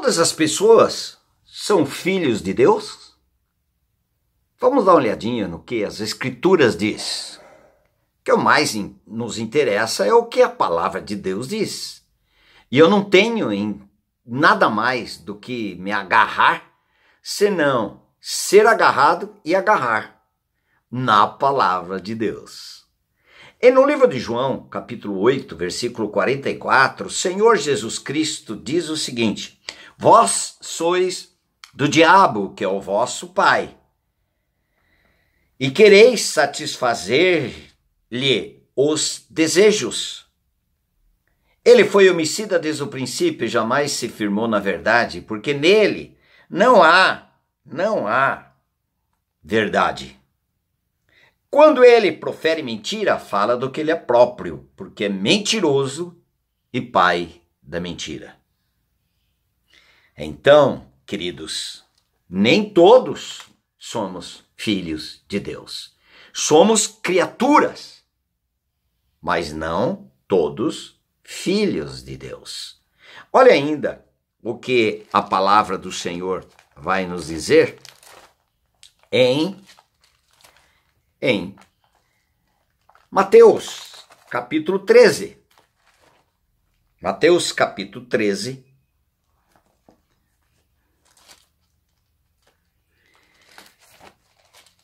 Todas as pessoas são filhos de Deus? Vamos dar uma olhadinha no que as Escrituras diz. O que mais nos interessa é o que a palavra de Deus diz. E eu não tenho nada mais do que me agarrar, senão ser agarrado e agarrar na palavra de Deus. E no livro de João, capítulo 8, versículo 44, o Senhor Jesus Cristo diz o seguinte: vós sois do diabo, que é o vosso pai, e quereis satisfazer-lhe os desejos. Ele foi homicida desde o princípio e jamais se firmou na verdade, porque nele não há verdade. Quando ele profere mentira, fala do que ele é próprio, porque é mentiroso e pai da mentira. Então, queridos, nem todos somos filhos de Deus. Somos criaturas, mas não todos filhos de Deus. Olha ainda o que a palavra do Senhor vai nos dizer em Mateus, capítulo 13. Mateus, capítulo 13.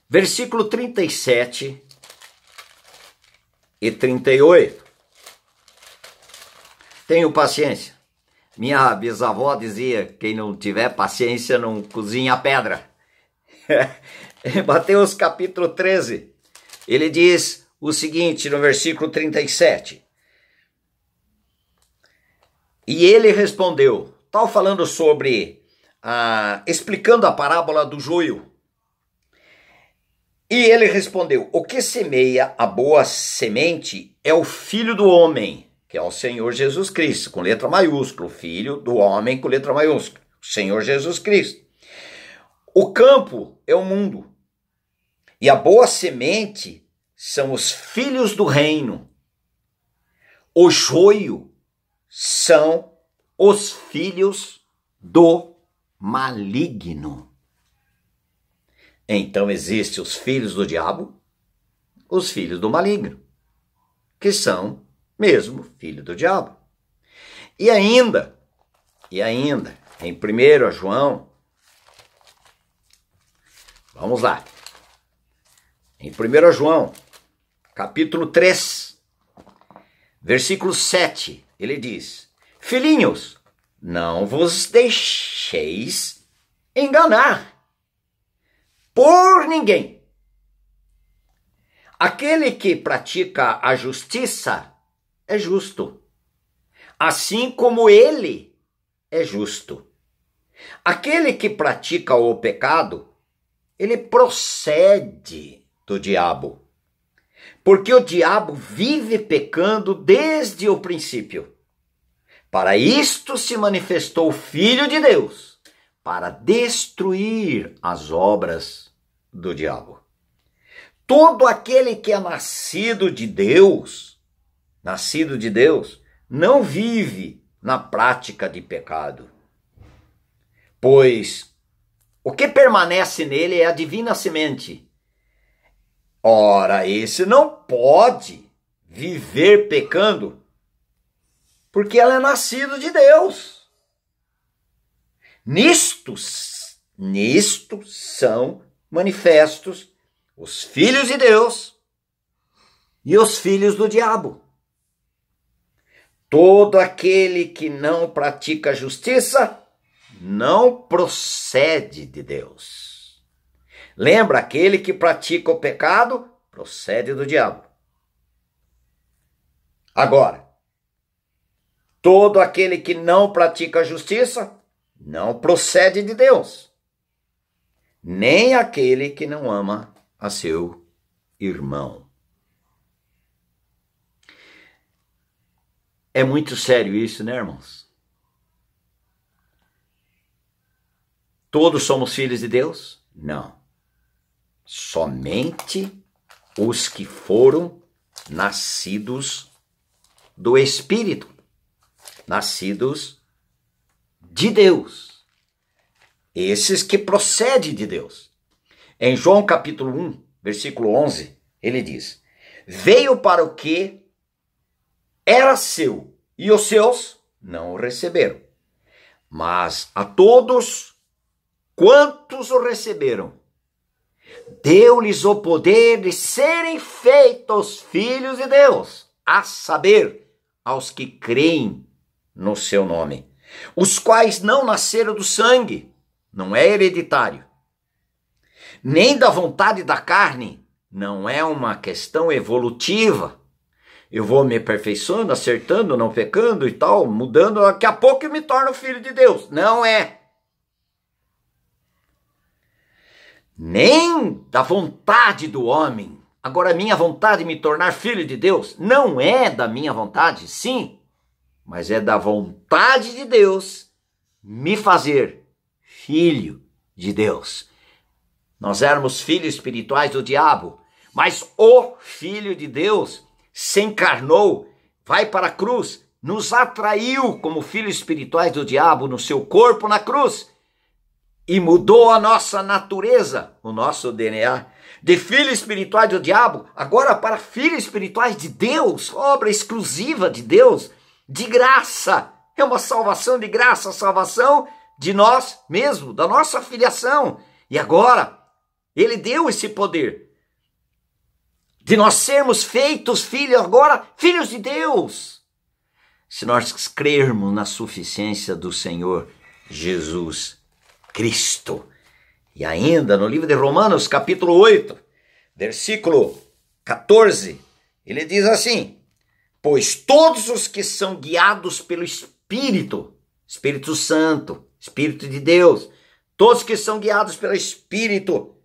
Versículo 37 e 38. Tenho paciência. Minha bisavó dizia: quem não tiver paciência não cozinha pedra. Mateus capítulo 13, ele diz o seguinte no versículo 37. E ele respondeu, tal falando sobre, explicando a parábola do joio. E ele respondeu: o que semeia a boa semente é o Filho do Homem, que é o Senhor Jesus Cristo, com letra maiúscula, o Filho do Homem com letra maiúscula, o Senhor Jesus Cristo. O campo é o mundo, e a boa semente são os filhos do reino. O joio são os filhos do maligno. Então existem os filhos do diabo, os filhos do maligno, que são mesmo filho do diabo. E ainda, em 1 João, vamos lá, em 1 João, capítulo 3, versículo 7, ele diz: filhinhos, não vos deixeis enganar por ninguém. Aquele que pratica a justiça é justo, assim como ele é justo. Aquele que pratica o pecado, ele procede do diabo, porque o diabo vive pecando desde o princípio. Para isto se manifestou o Filho de Deus, para destruir as obras do diabo. Todo aquele que é nascido de Deus, não vive na prática de pecado, pois o que permanece nele é a divina semente. Ora, esse não pode viver pecando, porque ela é nascido de Deus. Nisto são manifestos os filhos de Deus e os filhos do diabo. Todo aquele que não pratica a justiça não procede de Deus. Lembra, aquele que pratica o pecado procede do diabo. Agora, todo aquele que não pratica a justiça não procede de Deus, nem aquele que não ama a seu irmão. É muito sério isso, né, irmãos? Todos somos filhos de Deus? Não. Somente os que foram nascidos do Espírito, nascidos de Deus. esses que procedem de Deus. Em João capítulo 1, versículo 11, ele diz: veio para o que era seu, e os seus não o receberam. Mas a todos quantos o receberam, deu-lhes o poder de serem feitos filhos de Deus, a saber, aos que creem no seu nome, os quais não nasceram do sangue, não é hereditário, nem da vontade da carne, não é uma questão evolutiva. Eu vou me aperfeiçoando, acertando, não pecando e tal, mudando, daqui a pouco eu me torno filho de Deus. Não é. Nem da vontade do homem. Agora, a minha vontade de me tornar filho de Deus não é da minha vontade, sim, mas é da vontade de Deus me fazer filho de Deus. Nós éramos filhos espirituais do diabo, mas o Filho de Deus se encarnou, vai para a cruz, nos atraiu como filhos espirituais do diabo no seu corpo na cruz e mudou a nossa natureza, o nosso DNA, de filhos espirituais do diabo, agora para filhos espirituais de Deus, obra exclusiva de Deus, de graça. É uma salvação de graça, salvação de nós mesmos, da nossa filiação. E agora, ele deu esse poder de nós sermos feitos filhos, agora filhos de Deus, se nós crermos na suficiência do Senhor Jesus Cristo. E ainda no livro de Romanos, capítulo 8, versículo 14, ele diz assim: pois todos os que são guiados pelo Espírito, Espírito Santo, Espírito de Deus, todos que são guiados pelo Espírito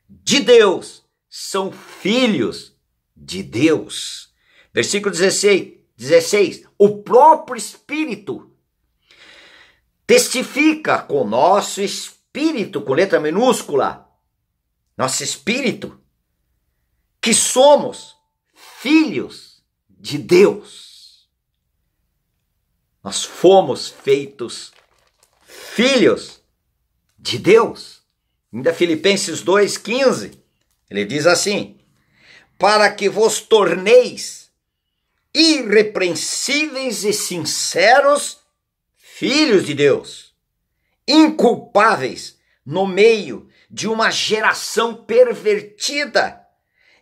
de Deus, são filhos de Deus. Versículo 16, o próprio Espírito testifica com o nosso espírito, com letra minúscula, nosso espírito, que somos filhos de Deus. Nós fomos feitos filhos de Deus. Ainda Filipenses 2,15, ele diz assim: para que vos torneis irrepreensíveis e sinceros filhos de Deus, inculpáveis no meio de uma geração pervertida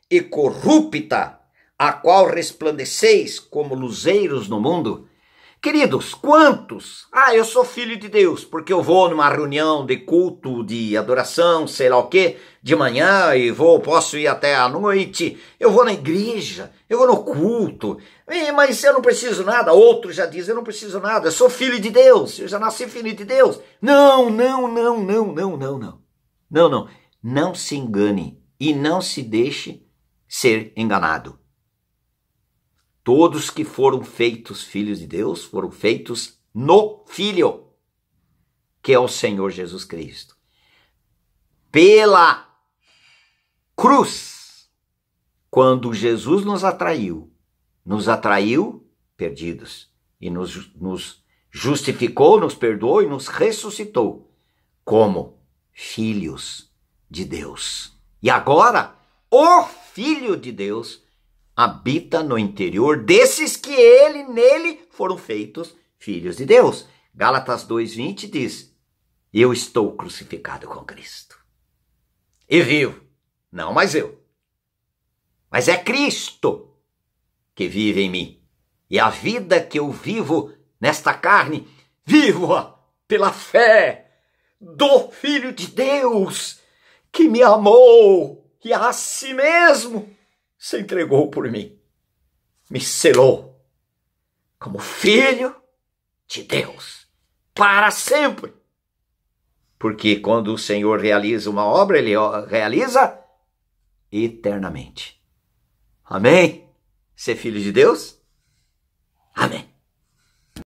e corrupta, a qual resplandeceis como luzeiros no mundo. Queridos, quantos? Eu sou filho de Deus, porque eu vou numa reunião de culto, de adoração, sei lá o quê, de manhã e posso ir até à noite, eu vou na igreja, eu vou no culto, mas eu não preciso nada. Outro já diz, eu não preciso nada, eu sou filho de Deus, eu já nasci filho de Deus. Não se engane e não se deixe ser enganado. Todos que foram feitos filhos de Deus foram feitos no Filho, que é o Senhor Jesus Cristo. Pela cruz, quando Jesus nos atraiu perdidos, e nos justificou, nos perdoou e nos ressuscitou como filhos de Deus. E agora, o Filho de Deus habita no interior desses que nele foram feitos filhos de Deus. Gálatas 2,20 diz: eu estou crucificado com Cristo. E vivo, não mais eu, mas é Cristo que vive em mim. E a vida que eu vivo nesta carne, vivo-a pela fé do Filho de Deus, que me amou e a si mesmo se entregou por mim, me selou como filho de Deus para sempre. Porque quando o Senhor realiza uma obra, ele realiza eternamente. Amém? Ser filho de Deus? Amém.